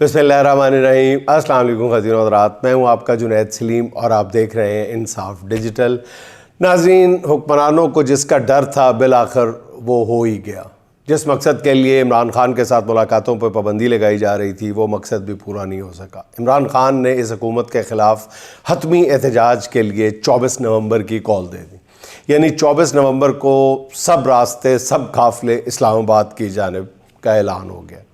बिस्मिल्लाहिर्रहमानिर्रहीम। अस्सलाम वालेकुम ख़ज़ीन हज़रात, मैं हूँ आपका जुनैद सलीम और आप देख रहे हैं इंसाफ डिजिटल। नाज़रीन, हुक्मरानों को जिसका डर था बिल आखिर वो हो ही गया। जिस मकसद के लिए इमरान खान के साथ मुलाकातों पर पाबंदी लगाई जा रही थी वो मकसद भी पूरा नहीं हो सका। इमरान खान ने इस हुकूमत के ख़िलाफ़ हतमी एहतजाज के लिए 24 नवंबर की कॉल दे दी, यानी 24 नवंबर को सब रास्ते सब काफ़िले इस्लामाबाद की जानिब का ऐलान हो गया।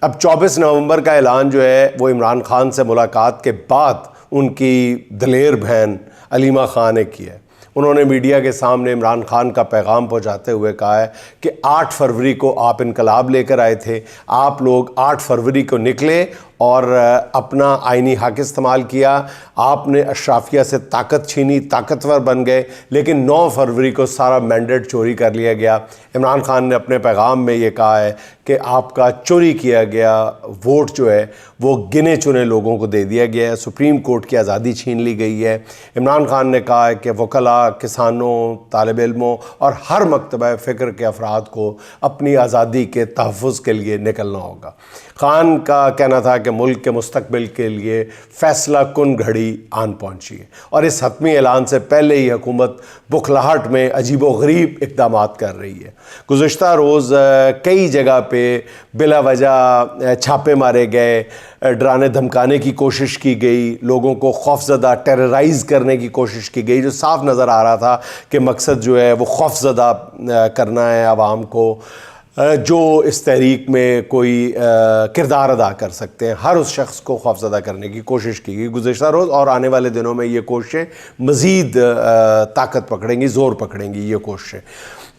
अब 24 नवंबर का ऐलान जो है वो इमरान खान से मुलाकात के बाद उनकी दलेर बहन अलीमा खान ने किया है। उन्होंने मीडिया के सामने इमरान खान का पैगाम पहुंचाते हुए कहा है कि 8 फरवरी को आप इनकलाब लेकर आए थे, आप लोग 8 फरवरी को निकले और अपना आइनी हक इस्तेमाल किया, आपने अशराफिया से ताकत छीनी, ताकतवर बन गए, लेकिन 9 फरवरी को सारा मैंडेट चोरी कर लिया गया। इमरान खान ने अपने पैगाम में ये कहा है कि आपका चोरी किया गया वोट जो है वो गिने चुने लोगों को दे दिया गया है, सुप्रीम कोर्ट की आज़ादी छीन ली गई है। इमरान खान ने कहा है कि वकला, किसानों, तालिब इल्मों और हर मकतबा फ़िक्र के अफराद को अपनी आज़ादी के तहफ़्फ़ुज़ के लिए निकलना होगा। खान का कहना था कि मुल्क के मुस्तकबिल के लिए फ़ैसला कुन घड़ी आन पहुंची है और इस हतमी ऐलान से पहले ही हुकूमत बुखलाहट में अजीबो गरीब इक़दामात कर रही है। गुज़िश्ता रोज़ कई जगह पे बिला वजह छापे मारे गए, डराने धमकाने की कोशिश की गई, लोगों को खौफज़दा टेरराइज़ करने की कोशिश की गई, जो साफ नज़र आ रहा था कि मकसद जो है वो खौफज़दा करना है आवाम को, जो इस तहरीक में कोई किरदार अदा कर सकते हैं। हर उस शख्स को खौफज़दा करने की कोशिश की गई गुज़िश्ता रोज़, और आने वाले दिनों में ये कोशिशें मज़ीद ताकत पकड़ेंगी, ज़ोर पकड़ेंगी ये कोशिशें।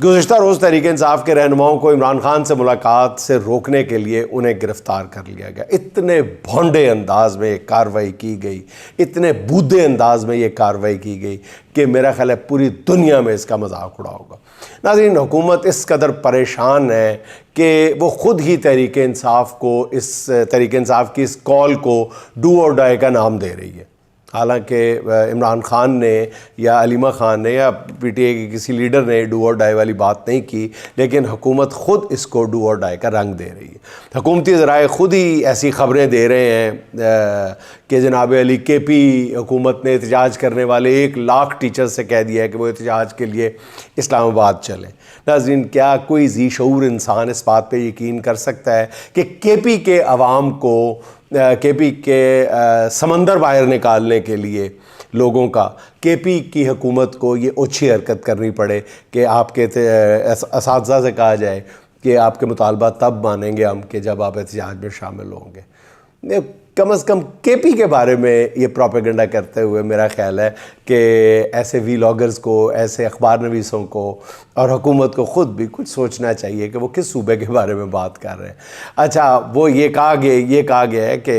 गुज़िश्ता रोज़ तहरीक इंसाफ के रहनुमाओं को इमरान खान से मुलाकात से रोकने के लिए उन्हें गिरफ़्तार कर लिया गया। इतने भोंडे अंदाज में ये कार्रवाई की गई, इतने बूदे अंदाज में ये कार्रवाई की गई कि मेरा ख़्याल है पूरी दुनिया में इसका मजाक उड़ा होगा। नाज़रीन, हुकूमत इस कदर परेशान है कि वो ख़ुद ही तहरीक इंसाफ को, इस तहरीक इंसाफ की इस कॉल को डू और डाई का नाम दे रही है। हालांकि इमरान खान ने या अलीमा खान ने या पीटीआई के किसी लीडर ने डू और डाई वाली बात नहीं की, लेकिन हुकूमत ख़ुद इसको डू और डाई का रंग दे रही है। हुकूमती ज़राए ख़ुद ही ऐसी ख़बरें दे रहे हैं कि जनाब अली केपी हुकूमत ने एहतजाज करने वाले 1 लाख टीचर से कह दिया है कि वो एहतजाज के लिए इस्लामाबाद चलें। नाज़रीन, क्या कोई ज़ी शऊर इंसान इस बात पे यकीन कर सकता है कि केपी के अवाम को, केपी के समंदर बाहर निकालने के लिए लोगों का, केपी की हुकूमत को ये ओछी हरकत करनी पड़े कि आपके असातिज़ा से कहा जाए कि आपके मुतालबा तब मानेंगे हम कि जब आप एहतजाज में शामिल होंगे। कम अज़ कम केपी के बारे में ये प्रोपेगेंडा करते हुए मेरा ख़्याल है कि ऐसे वीलॉगर्स को, ऐसे अखबार नवीसों को और हुकूमत को ख़ुद भी कुछ सोचना चाहिए कि वो किस सूबे के बारे में बात कर रहे हैं। अच्छा, वो ये कहा गया है कि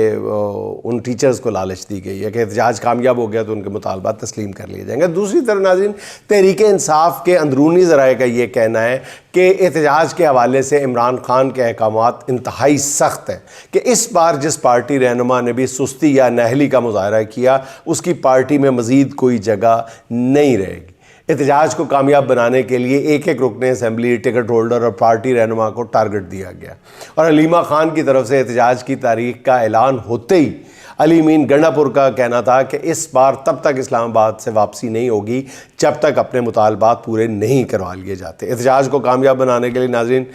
उन टीचर्स को लालच दी गई है कि एहतजाज कामयाब हो गया तो उनके मुतालबात तस्लीम कर लिए जाएंगे। दूसरी तरफ नाज़रीन, तहरीक इंसाफ के अंदरूनी ज़राए का ये कहना है कि एहतजाज के हवाले से इमरान खान के अहकामात इंतहाई सख्त हैं कि इस बार जिस पार्टी रहनुमा ने भी सुस्ती या नहली का मुजाहरा किया उसकी पार्टी में मज़ीद कोई जगह नहीं रहेगी। एहतजाज को कामयाब बनाने के लिए एक रुकन असम्बली, टिकट होल्डर और पार्टी रहनुमा को टारगेट दिया गया और अलीमा खान की तरफ से एहतजाज की तारीख का ऐलान होते ही अली मीन गंडापुर का कहना था कि इस बार तब तक इस्लामाबाद से वापसी नहीं होगी जब तक अपने मुतालबात पूरे नहीं करवा लिए जाते। एहतजाज को कामयाब बनाने के लिए नाज़रीन,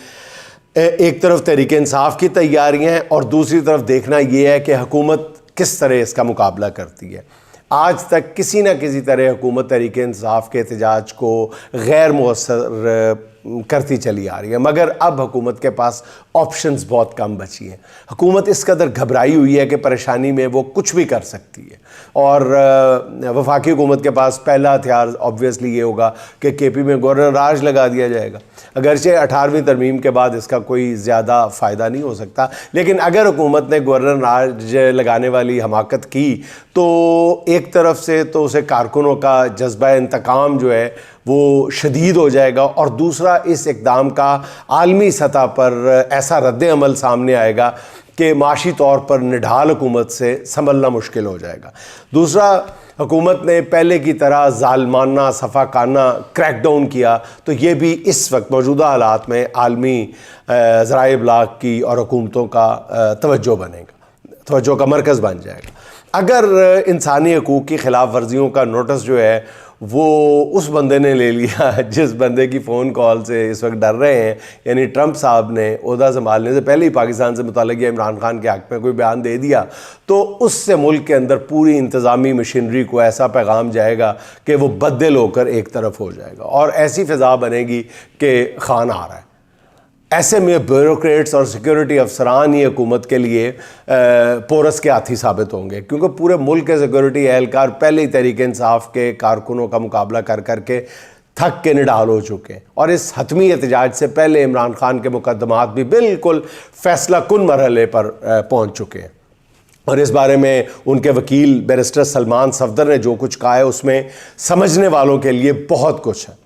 एक तरफ तहरीक इंसाफ की तैयारियाँ हैं और दूसरी तरफ देखना ये है कि हुकूमत किस तरह इसका मुकाबला करती है। आज तक किसी न किसी तरह हुकूमत तहरीक इंसाफ के एहतजाज को गैर मुअस्सर करती चली आ रही है, मगर अब हुकूमत के पास ऑप्शंस बहुत कम बची हैं। हुकूमत इस कदर घबराई हुई है कि परेशानी में वो कुछ भी कर सकती है और वफाकी हुकूमत के पास पहला हथियार ऑब्वियसली ये होगा कि केपी में गवर्नर राज लगा दिया जाएगा। अगरचे 18वीं तरमीम के बाद इसका कोई ज़्यादा फ़ायदा नहीं हो सकता, लेकिन अगर हुकूमत ने गवर्नर राज लगाने वाली हमाकत की तो एक तरफ से तो उसे कारकुनों का जज्बा इंतकाम जो है वो शदीद हो जाएगा और दूसरा इस इक़दाम का आलमी सतह पर ऐसा रद्द-ए-अमल सामने आएगा कि माशी तौर पर निढाल हुकूमत से संभलना मुश्किल हो जाएगा। दूसरा, हुकूमत ने पहले की तरह ज़ालमाना सफ़ाकाना क्रैकडाउन किया तो ये भी इस वक्त मौजूदा हालात में आलमी ज़राए इब्लाग की और हुकूमतों का तवज्जो बनेगा। तवज्जो का मरकज़ बन जाएगा। अगर इंसानी हकूक़ की ख़िलाफ़ वर्जियों का नोटिस जो है वो उस बंदे ने ले लिया जिस बंदे की फ़ोन कॉल से इस वक्त डर रहे हैं, यानी ट्रंप साहब ने ओहदा संभालने से पहले ही पाकिस्तान से मुताल्लिक़ या इमरान खान के हक़ में कोई बयान दे दिया, तो उससे मुल्क के अंदर पूरी इंतज़ामी मशीनरी को ऐसा पैगाम जाएगा कि वो बददिल होकर एक तरफ हो जाएगा और ऐसी फ़िज़ा बनेगी कि खान आ रहा है। ऐसे में ब्यूरोक्रेट्स और सिक्योरिटी अफसरान ही हुकूमत के लिए पोरस के हाथी साबित होंगे, क्योंकि पूरे मुल्क के सिक्योरिटी एहलकार पहले ही तहरीक इंसाफ के कारकुनों का मुकाबला कर करके थक के निढाल हो चुके हैं और इस हतमी एहतजाज से पहले इमरान खान के मुकदमात भी बिल्कुल फैसला कुन मरहले पर पहुँच चुके हैं। और इस बारे में उनके वकील बैरिस्टर सलमान सफदर ने जो कुछ कहा है उसमें समझने वालों के लिए बहुत कुछ है।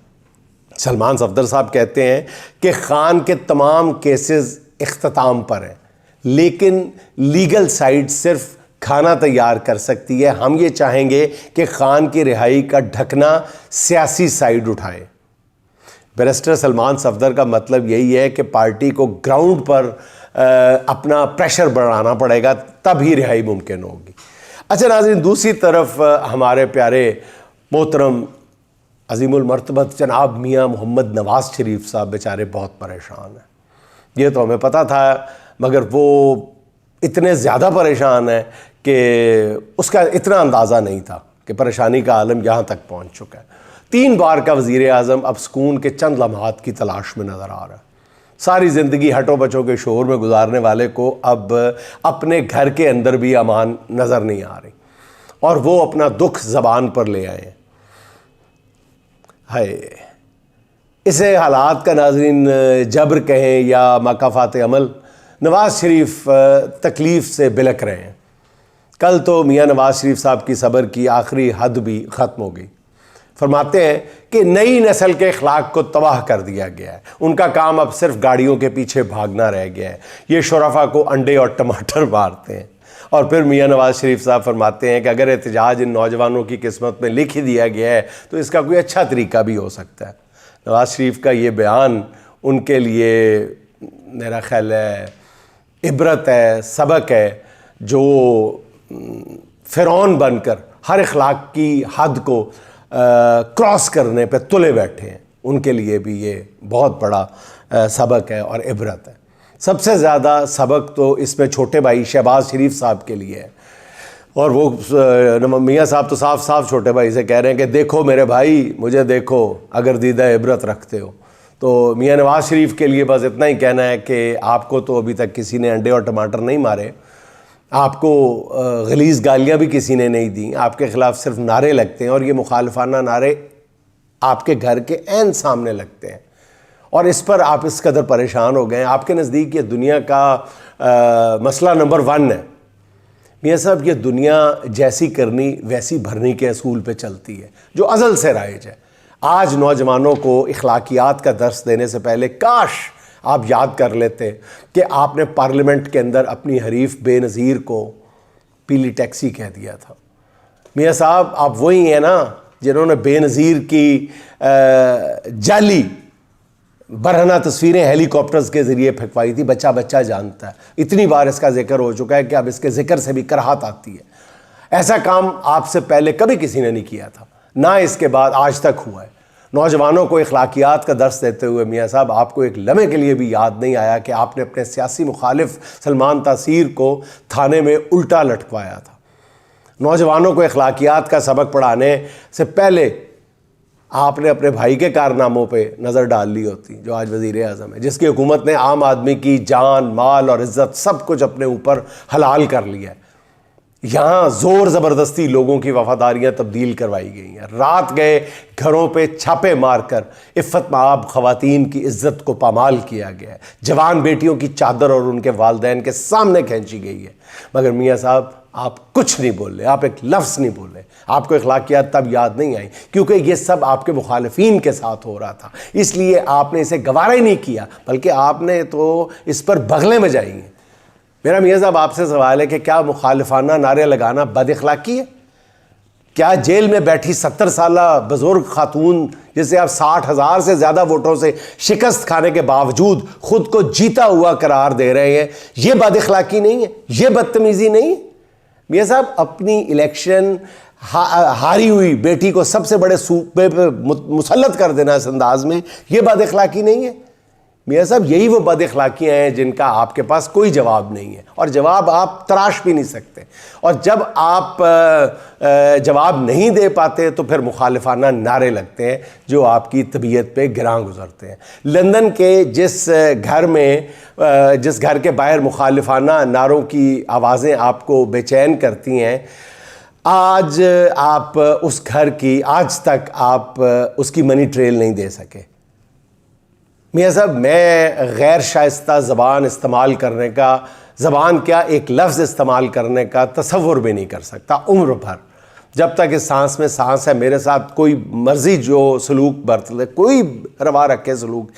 सलमान सफदर साहब कहते हैं कि खान के तमाम केसेस इख्तिताम पर हैं, लेकिन लीगल साइड सिर्फ खाना तैयार कर सकती है। हम ये चाहेंगे कि खान की रिहाई का ढकना सियासी साइड उठाए। बैरिस्टर सलमान सफदर का मतलब यही है कि पार्टी को ग्राउंड पर अपना प्रेशर बढ़ाना पड़ेगा, तभी रिहाई मुमकिन होगी। अच्छा नाज़रीन, दूसरी तरफ हमारे प्यारे मोहतरम अज़ीमुल मर्तबत जनाब मियाँ मोहम्मद नवाज़ शरीफ साहब बेचारे बहुत परेशान हैं। ये तो हमें पता था, मगर वो इतने ज़्यादा परेशान हैं कि उसका इतना अंदाज़ा नहीं था कि परेशानी का आलम यहाँ तक पहुँच चुका है। 3 बार का वज़ीर आज़म अब सुकून के चंद लम्हात की तलाश में नज़र आ रहा है। सारी ज़िंदगी हटो बचो के शोर में गुजारने वाले को अब अपने घर के अंदर भी अमान नज़र नहीं आ रही और वो अपना दुख ज़बान पर ले आए हैं। है इसे हालात का नाज़रीन जबर कहें या मकाफ़ात अमल, नवाज़ शरीफ तकलीफ़ से बिलक रहे हैं। कल तो मियाँ नवाज़ शरीफ साहब की सब्र की आखिरी हद भी ख़त्म हो गई। फरमाते हैं कि नई नस्ल के अखलाक को तबाह कर दिया गया है, उनका काम अब सिर्फ गाड़ियों के पीछे भागना रह गया है। ये शुरफा को अंडे और टमाटर मारते हैं। और फिर मियाँ नवाज़ शरीफ साहब फरमाते हैं कि अगर एहतजाज इन नौजवानों की किस्मत में लिख ही दिया गया है तो इसका कोई अच्छा तरीका भी हो सकता है। नवाज़ शरीफ का ये बयान उनके लिए मेरा ख्याल है इबरत है, सबक है, जो फ़िरौन बनकर हर अखलाक की हद को क्रॉस करने पे तुले बैठे हैं, उनके लिए भी ये बहुत बड़ा सबक है और इबरत है। सबसे ज़्यादा सबक तो इसमें छोटे भाई शहबाज शरीफ साहब के लिए है और वो मियाँ साहब तो साफ साफ छोटे भाई से कह रहे हैं कि देखो मेरे भाई, मुझे देखो अगर दीदा इबरत रखते हो। तो मियाँ नवाज़ शरीफ के लिए बस इतना ही कहना है कि आपको तो अभी तक किसी ने अंडे और टमाटर नहीं मारे, आपको गलीज़ गालियाँ भी किसी ने नहीं दी, आपके ख़िलाफ़ सिर्फ नारे लगते हैं और ये मुखालफाना नारे आपके घर के ऐन सामने लगते हैं और इस पर आप इस कदर परेशान हो गए। आपके नज़दीक ये दुनिया का मसला नंबर 1 है। मियाँ साहब, ये दुनिया जैसी करनी वैसी भरनी के असूल पे चलती है जो अज़ल से राइज है। आज नौजवानों को इखलाकियात का दर्स देने से पहले काश आप याद कर लेते कि आपने पार्लियामेंट के अंदर अपनी हरीफ बेनज़ीर को पीली टैक्सी कह दिया था। मियाँ साहब, आप वही हैं ना जिन्होंने बेनज़ीर की जाली बरहना तस्वीरें हेलीकॉप्टर्स के ज़रिए फेंकवाई थी। बच्चा बच्चा जानता है, इतनी बार इसका जिक्र हो चुका है कि अब इसके ज़िक्र से भी कराहत आती है। ऐसा काम आपसे पहले कभी किसी ने नहीं किया था, ना इसके बाद आज तक हुआ है। नौजवानों को इखलाकियात का दर्स देते हुए मियाँ साहब, आपको एक लम्हे के लिए भी याद नहीं आया कि आपने अपने सियासी मुखालिफ सलमान तासीर को थाने में उल्टा लटकवाया था। नौजवानों को इखलाकियात का सबक पढ़ाने से पहले आपने अपने भाई के कारनामों पे नज़र डाल ली होती, जो आज वज़ीर आज़म है, जिसकी हुकूमत ने आम आदमी की जान, माल और इज़्ज़त सब कुछ अपने ऊपर हलाल कर लिया है। यहाँ ज़ोर ज़बरदस्ती लोगों की वफ़ादारियाँ तब्दील करवाई गई हैं। रात गए घरों पे छापे मारकर इफ़्फ़त माब ख़वातीन की इज़्ज़त को पामाल किया गया है। जवान बेटियों की चादर और उनके वालिदैन के सामने खींची गई है। मगर मियाँ साहब, आप कुछ नहीं बोले, आप एक लफ्ज़ नहीं बोले। आपको इखलाकियात तब याद नहीं आई क्योंकि ये सब आपके मुखालिफिन के साथ हो रहा था, इसलिए आपने इसे गवारा ही नहीं किया, बल्कि आपने तो इस पर बगले में जाई हैं। मेरा मियाँ साहब आपसे सवाल है कि क्या मुखालिफाना नारे लगाना बद अखलाकी है? क्या जेल में बैठी 70 साला बुजुर्ग खातून जिसे आप 60,000 से ज़्यादा वोटों से शिकस्त खाने के बावजूद खुद को जीता हुआ करार दे रहे हैं, ये बदअखलाकी नहीं है, ये बदतमीजी नहीं है। मियां साहब, अपनी इलेक्शन हारी हुई बेटी को सबसे बड़े सूबे पे मुसल्लत कर देना इस अंदाज में, ये बदअखलाकी नहीं है। मियां साहब, यही वो बदअखलाकियां हैं जिनका आपके पास कोई जवाब नहीं है, और जवाब आप तराश भी नहीं सकते। और जब आप जवाब नहीं दे पाते तो फिर मुखालिफाना नारे लगते हैं जो आपकी तबीयत पे गिरां गुजरते हैं। लंदन के जिस घर के बाहर मुखालिफाना नारों की आवाज़ें आपको बेचैन करती हैं, आज आप उस घर की आज तक आप उसकी मनी ट्रेल नहीं दे सके। मियां साहब, मैं गैर शाइस्ता ज़बान इस्तेमाल करने का, ज़बान क्या एक लफ्ज़ इस्तेमाल करने का तसव्वुर भी नहीं कर सकता उम्र भर। जब तक इस सांस में सांस है, मेरे साथ कोई मर्जी जो सलूक बरत ले, कोई रवा रखे सलूक,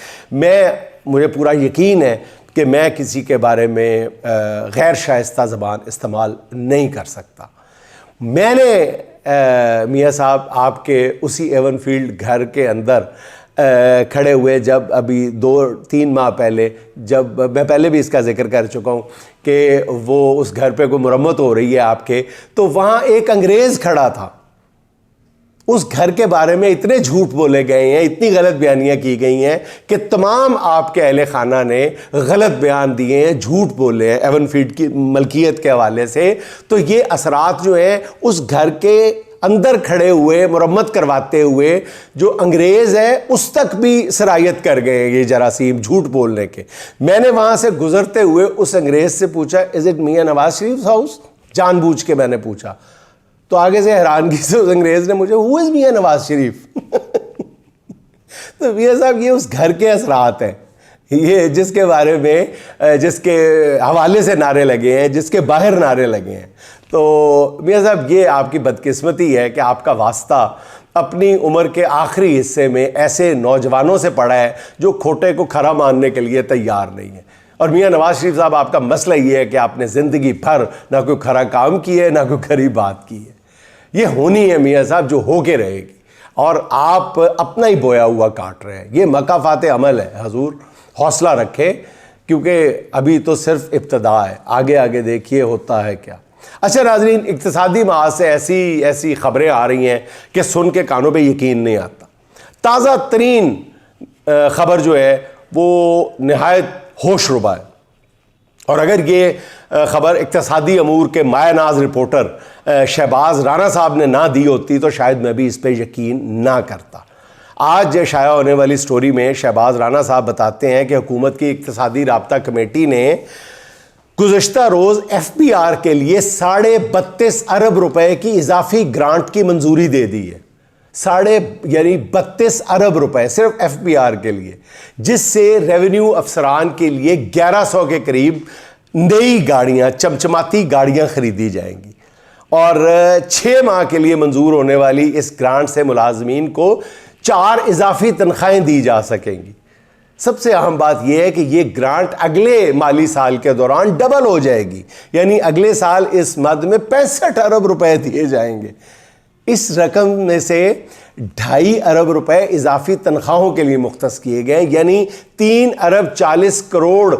मुझे पूरा यकीन है कि मैं किसी के बारे में गैर शाइस्ता ज़बान इस्तेमाल नहीं कर सकता। मैंने मियां साहब आपके उसी एवनफील्ड घर के अंदर खड़े हुए, जब अभी 2-3 माह पहले, जब मैं पहले भी इसका जिक्र कर चुका हूँ कि वो उस घर पे कोई मुरम्मत हो रही है आपके, तो वहाँ एक अंग्रेज़ खड़ा था। उस घर के बारे में इतने झूठ बोले गए हैं, इतनी गलत बयानियाँ की गई हैं कि तमाम आपके अहले खाना ने गलत बयान दिए हैं, झूठ बोले हैं एवनफील्ड की मलकियत के हवाले से। तो ये असरात जो हैं उस घर के अंदर खड़े हुए मुरम्मत करवाते हुए जो अंग्रेज़ है उस तक भी सरायत कर गए ये जरासीम झूठ बोलने के। मैंने वहाँ से गुजरते हुए उस अंग्रेज़ से पूछा, is it Mian Nawaz Sharif house? जानबूझ के मैंने पूछा, तो आगे से हैरानगी से उस अंग्रेज़ ने मुझे, हु इज़ मियां नवाज शरीफ? तो मियां साहब, ये उस घर के असरात हैं, ये जिसके बारे में, जिसके हवाले से नारे लगे हैं, जिसके बाहर नारे लगे हैं। तो मियां साहब, ये आपकी बदकिस्मती है कि आपका वास्ता अपनी उम्र के आखिरी हिस्से में ऐसे नौजवानों से पड़ा है जो खोटे को खरा मानने के लिए तैयार नहीं है। और मियां नवाज शरीफ साहब, आपका मसला ये है कि आपने ज़िंदगी भर ना कोई खरा काम किया है, ना कोई खरी बात की है। ये होनी है मियां साहब जो हो के रहेगी, और आप अपना ही बोया हुआ काट रहे हैं। ये मकाफात अमल है हजूर, हौसला रखें, क्योंकि अभी तो सिर्फ इब्तदा है, आगे आगे देखिए होता है क्या। अच्छा नाज़रीन, इक़्तिसादी महाज से ऐसी ख़बरें आ रही हैं कि सुन के कानों पे यकीन नहीं आता। ताज़ा तरीन ख़बर जो है वो नहायत होशरुबा है, और अगर ये ख़बर इक़्तिसादी अमूर के मायानाज़ रिपोर्टर शहबाज राना साहब ने ना दी होती तो शायद मैं भी इस पर यकीन ना करता। आज शाया होने वाली स्टोरी में शहबाज राना साहब बताते हैं कि हुकूमत की इक़्तिसादी राब्ता कमेटी ने गुज़श्ता रोज़ FBR के लिए 32.5 अरब रुपए की इजाफी ग्रांट की मंजूरी दे दी है। 32 अरब रुपए सिर्फ FBR के लिए, जिससे रेवेन्यू अफसरान के लिए 1100 के करीब नई गाड़ियां, चमचमाती गाड़ियां खरीदी जाएंगी। और 6 माह के लिए मंजूर होने वाली इस ग्रांट से मुलाजमीन को 4 इजाफी तनख्वाहें दी जा सकेंगी। सबसे अहम बात यह है कि यह ग्रांट अगले माली साल के दौरान डबल हो जाएगी, यानी अगले साल इस मद में 65 अरब रुपए दिए जाएंगे। इस रकम में से 2.5 अरब रुपए इजाफी तनख्वाहों के लिए मुख्तस किए गए, यानी 3 अरब 40 करोड़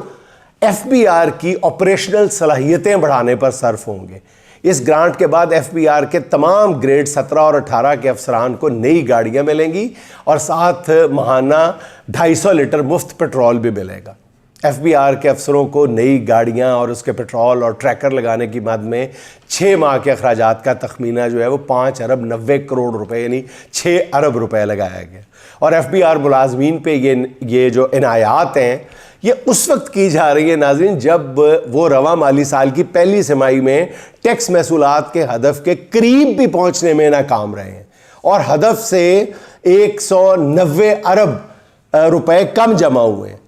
FBR की ऑपरेशनल सलाहियतें बढ़ाने पर सर्फ होंगे। इस ग्रांट के बाद FBR के तमाम ग्रेड 17 और 18 के अफसरान को नई गाड़ियां मिलेंगी, और साथ माहाना 250 लीटर मुफ्त पेट्रोल भी मिलेगा। FBR के अफसरों को नई गाड़ियां और उसके पेट्रोल और ट्रैकर लगाने की मद में 6 माह के अखराजात का तखमीना जो है वो 5 अरब 90 करोड़ रुपए यानी 6 अरब रुपए लगाया गया। और FBR मुलाजमीन पे ये जो इनायात हैं ये उस वक्त की जा रही है नाज़रीन जब वो रवा माली साल की पहली तिमाही में टैक्स महसूलात के हदफ के करीब भी पहुंचने में नाकाम रहे हैं, और हदफ से 190 अरब रुपए कम जमा हुए हैं।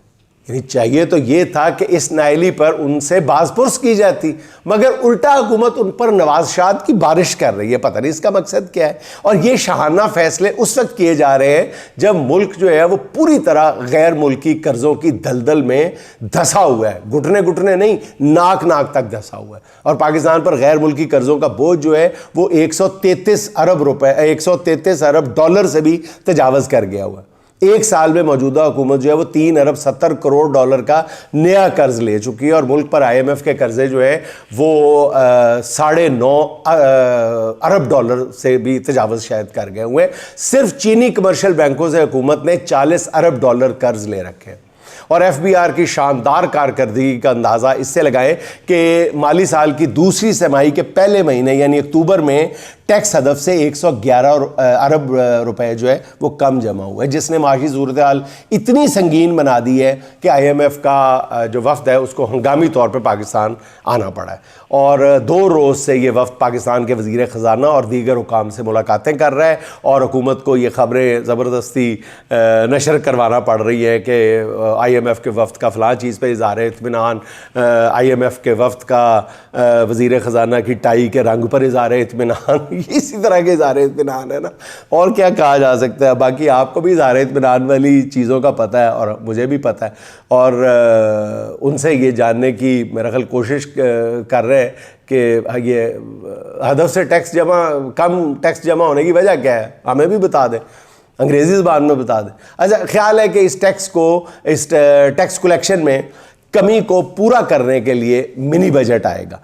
यानी चाहिए तो ये था कि इस नाइली पर उनसे बाज़पुरस की जाती, मगर उल्टा हुकूमत उन पर नवाज़शात की बारिश कर रही है। पता नहीं इसका मकसद क्या है। और ये शाहाना फैसले उस वक्त किए जा रहे हैं जब मुल्क जो है वो पूरी तरह गैर मुल्की कर्ज़ों की दलदल में धंसा हुआ है। घुटने घुटने नहीं, नाक नाक तक धंसा हुआ है। और पाकिस्तान पर गैर मुल्की कर्ज़ों का बोझ जो है वो 133 अरब रुपए, 133 अरब डॉलर से भी तजावज़ कर गया हुआ है। एक साल में मौजूदा हुकूमत जो है वो 3 अरब 70 करोड़ डॉलर का नया कर्ज ले चुकी है और मुल्क पर IMF के कर्जे जो है वो 9.5 अरब डॉलर से भी तजावज़ शायद कर गए हुए। सिर्फ चीनी कमर्शियल बैंकों से हुकूमत ने 40 अरब डॉलर कर्ज ले रखे हैं। और FBR की शानदार कारकर्दगी का अंदाज़ा इससे लगाएं कि माली साल की दूसरी तिमाही के पहले महीने यानी अक्टूबर में टैक्स हदफ से 111 अरब रुपए जो है वो कम जमा हुआ है, जिसने माशी सूरत हाल इतनी संगीन बना दी है कि IMF का जो वफ्द है उसको हंगामी तौर पर पाकिस्तान आना पड़ा है। और 2 रोज़ से ये वफ्द पाकिस्तान के वज़ीर ख़जाना और दीगर हुकाम से मुलाकातें कर रहा है और हुकूमत को ये ख़बरें ज़बरदस्ती नशर करवाना पड़ रही है कि IMF के वफ्द का फ़लाँ चीज़ पर इज़हार इत्मीनान, IMF के वफ्द का वज़ीर ख़जाना की टाई के रंग पर इज़हार इत्मीनान। इसी तरह के इज़हार इत्मीनान है ना, और क्या कहा जा सकता है। बाकी आपको भी इज़हार इत्मीनान वाली चीज़ों का पता है और मुझे भी पता है, और उनसे ये जानने की मेरा ख्याल कोशिश कर रहे हैं कि ये हदफ से कम टैक्स जमा होने की वजह क्या है, हमें भी बता दें, अंग्रेज़ी ज़बान में बता दें। अच्छा, ख्याल है कि इस टैक्स कलेक्शन में कमी को पूरा करने के लिए मिनी बजट आएगा,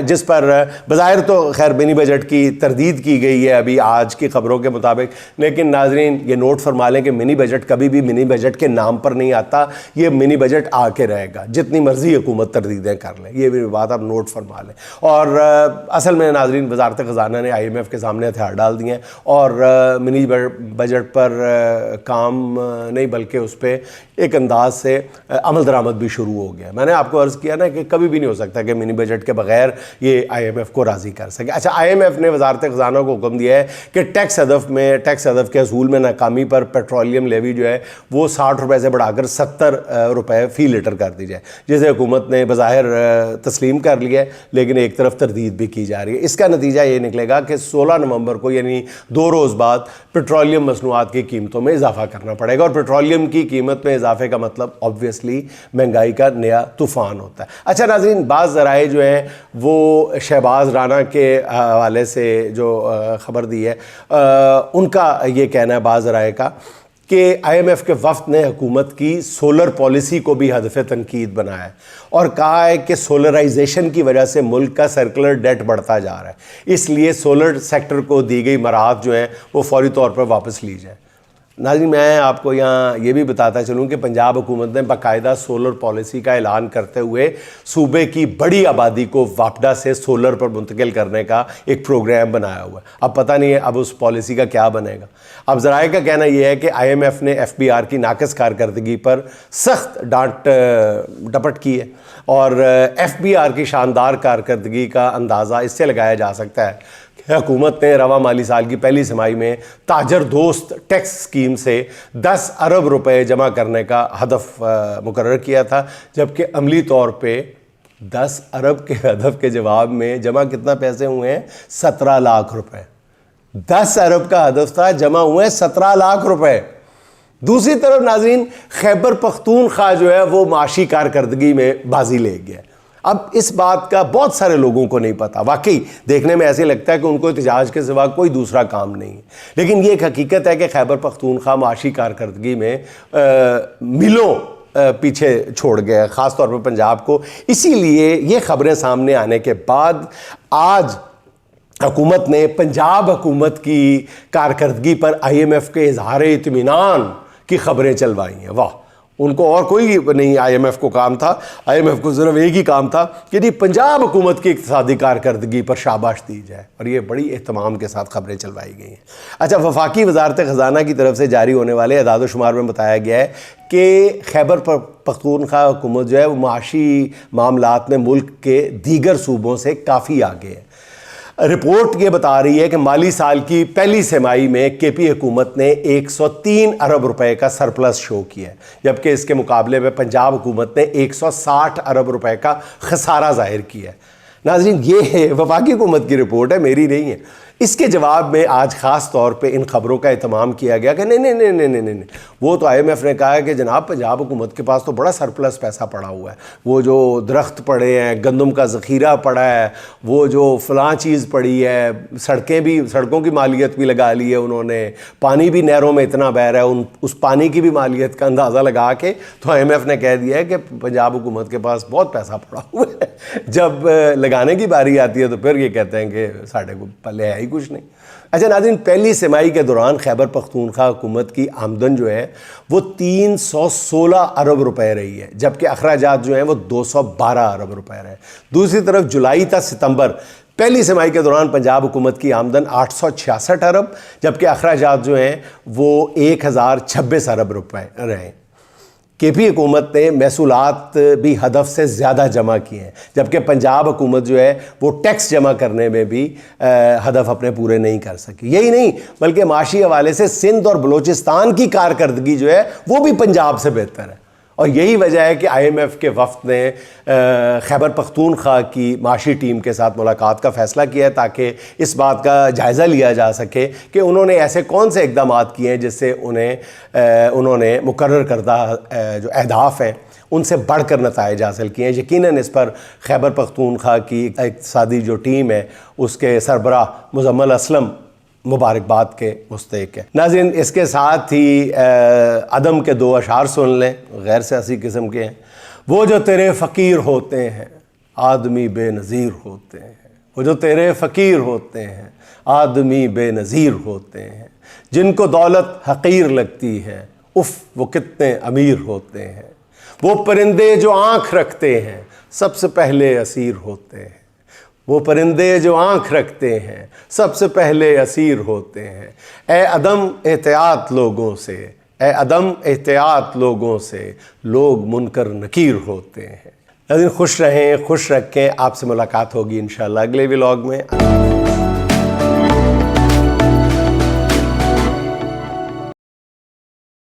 जिस पर बज़ाहिर तो खैर मिनी बजट की तरदीद की गई है अभी आज की खबरों के मुताबिक, लेकिन नाजरीन ये नोट फरमा लें कि मिनी बजट कभी भी मिनी बजट के नाम पर नहीं आता, ये मिनी बजट आके रहेगा जितनी मर्जी हुकूमत तरदीदें कर लें, ये भी बात आप नोट फरमा लें। और असल में नाजरीन वज़ारत ख़जाना ने IMF के सामने हथियार डाल दिए हैं और मिनी बजट पर काम नहीं बल्कि उस पर एक अंदाज से अमल दरामद भी शुरू हो गया। मैंने आपको अर्ज़ किया ना कि कभी भी नहीं हो सकता कि मिनी बजट के बगैर ये IMF को राज़ी कर सके। अच्छा, IMF ने वज़ारत ख़जाना को हुक्म दिया है कि टैक्स हदफ के असूल में नाकामी पर पेट्रोलियम लेवी जो है वो 60 रुपये से बढ़ाकर 70 रुपये फ़ी लीटर कर दी जाए, जिसे हुकूमत ने बज़ाहिर तस्लीम कर लिया है, लेकिन एक तरफ तरदीद भी की जा रही है। इसका नतीजा ये निकलेगा कि 16 नवंबर को यानी 2 रोज़ बाद पेट्रोलियम मसनूआत की कीमतों में इजाफा करना पड़ेगा और पेट्रोलियम की कीमत में इजाफे का मतलब ऑब्वियसली महंगाई का नया तूफ़ान होता है। अच्छा नाज़रीन, बाज़ ज़राए जो हैं वो शहबाज राना के हवाले से जो ख़बर दी है उनका ये कहना है बाज़ ज़राए का कि IMF के वफ़द ने हुकूमत की सोलर पॉलिसी को भी हदफ़ तनकीद बनाया है और कहा है कि सोलराइजेशन की वजह से मुल्क का सर्कुलर डेट बढ़ता जा रहा है, इसलिए सोलर सेक्टर को दी गई मराहत जो हैं वो फौरी तौर पर वापस ली जाए। नाज़रीन, मैं आपको यहाँ ये भी बताता चलूँ कि पंजाब हुकूमत ने बाकायदा सोलर पॉलिसी का ऐलान करते हुए सूबे की बड़ी आबादी को वापडा से सोलर पर मुंतकिल करने का एक प्रोग्राम बनाया हुआ है। अब पता नहीं है अब उस पॉलिसी का क्या बनेगा। अब ज़राए का कहना यह है कि IMF ने FBR की नाक़िस कारकर्दगी पर सख्त डांट डपट की है और FBR की शानदार कारकर्दगी का अंदाज़ा इससे लगाया जा सकता है हुकूमत ने रवा माली साल की पहली तिमाही में ताजर दोस्त टैक्स स्कीम से 10 अरब रुपए जमा करने का हदफ मुकर्रर किया था, जबकि अमली तौर पे 10 अरब के हदफ के जवाब में जमा कितना पैसे हुए हैं? 17 लाख रुपए। 10 अरब का हदफ था, जमा हुए 17 लाख रुपए। दूसरी तरफ नाज़रीन, खैबर पख्तूनख्वा जो है वो माशी कारकर्दगी में बाजी ले गया। अब इस बात का बहुत सारे लोगों को नहीं पता, वाकई देखने में ऐसे लगता है कि उनको एहतजाज के सिवा कोई दूसरा काम नहीं है, लेकिन ये एक हकीकत है कि खैबर पख्तूनख्वा माशी कारकर्दगी में मिलों पीछे छोड़ गया, ख़ास तौर पर पंजाब को। इसीलिए ये खबरें सामने आने के बाद आज हुकूमत ने पंजाब हुकूमत की कारकर्दगी पर IMF के इज़हार इत्मीनान की खबरें चलवाई हैं। वाह, उनको और कोई नहीं IMF को काम था, IMF को सिर्फ एक ही काम था कि पंजाब हुकूमत की इक़्तिसादी कारकर्दगी पर शाबाश दी जाए, और ये बड़ी एहतमाम के साथ खबरें चलवाई गई हैं। अच्छा, वफाकी वज़ारत ख़जाना की तरफ से जारी होने वाले अदाद शुमार में बताया गया है कि खैबर पख्तूनख्वा हुकूमत जो है वो माशी मामलात में मुल्क के दीगर सूबों से काफ़ी आगे है। रिपोर्ट ये बता रही है कि माली साल की पहली तिमाही में केपी हुकूमत ने 103 अरब रुपए का सरप्लस शो किया है, जबकि इसके मुकाबले में पंजाब हुकूमत ने 160 अरब रुपए का खसारा जाहिर किया है। नाज़रीन, ये है वफाकी हुकूमत की रिपोर्ट है, मेरी नहीं है। इसके जवाब में आज ख़ास तौर पे इन ख़बरों का एहतमाम किया गया कि नहीं, वो तो IMF ने कहा है कि जनाब पंजाब हुकूमत के पास तो बड़ा सरप्लस पैसा पड़ा हुआ है, वो जो दरख्त पड़े हैं, गंदम का ज़ख़ीरा पड़ा है, वो जो फ़लाँ चीज़ पड़ी है, सड़कों की मालियत भी लगा ली है उन्होंने, पानी भी नहरों में इतना बह रहा है, उस पानी की भी मालियत का अंदाज़ा लगा के तो IMF ने कह दिया है कि पंजाब हुकूमत के पास बहुत पैसा पड़ा हुआ है। जब लगाने की बारी आती है तो फिर ये कहते हैं कि साढ़े को पहले है ही कुछ नहीं। अच्छा नाज़रीन, पहली तिमाही के दौरान खैबर पख्तूनख्वा हुकूमत की आमदन जो है वो 316 अरब रुपए रही है, जबकि अखराजात जो हैं वो 212 अरब रुपए रहे। दूसरी तरफ जुलाई था सितंबर, पहली तिमाही के दौरान पंजाब हुकूमत की आमदन 866 अरब, जबकि अखराजात जो हैं वो 1026 अरब रुपए रहे। केपी हुकूमत ने महसूलात भी हदफ से ज़्यादा जमा किए हैं, जबकि पंजाब हुकूमत जो है वो टैक्स जमा करने में भी हदफ अपने पूरे नहीं कर सकी। यही नहीं बल्कि माशी हवाले से सिंध और बलूचिस्तान की कारकर्दगी जो है वो भी पंजाब से बेहतर है। और यही वजह है कि IMF के वफ़द ने खैबर पख्तूनख्वा की माशी टीम के साथ मुलाकात का फ़ैसला किया है, ताकि इस बात का जायज़ा लिया जा सके कि उन्होंने ऐसे कौन से इक़दाम किए हैं जिससे उन्होंने मुकर्रर करदा जो अहदाफ़ हैं उनसे बढ़कर नताइज हासिल किए हैं। यकीनन इस पर खैबर पख्तूनख्वा की इक़्तिसादी जो टीम है उसके सरबराह मुज़म्मल असलम मुबारकबाद के मुस्तहिक है। नाज़रीन, इसके साथ ही अदम के 2 अशार सुन लें, गैर सियासी किस्म के हैं। वो जो तेरे फ़कीर होते हैं आदमी बेनज़ीर होते हैं, वो जो तेरे फ़कीर होते हैं आदमी बेनज़ीर होते हैं, जिनको दौलत हक़ीर लगती है उफ़ वो कितने अमीर होते हैं, वो परिंदे जो आँख रखते हैं सबसे पहले असीर होते हैं, वो परिंदे जो आँख रखते हैं सबसे पहले असीर होते हैं। ए अदम एहतियात लोगों से, ए अदम एहतियात लोगों से, लोग मुनकर नकीर होते हैं। लेकिन खुश रहें, खुश रखें। आपसे मुलाकात होगी इंशाअल्लाह अगले व्लॉग में।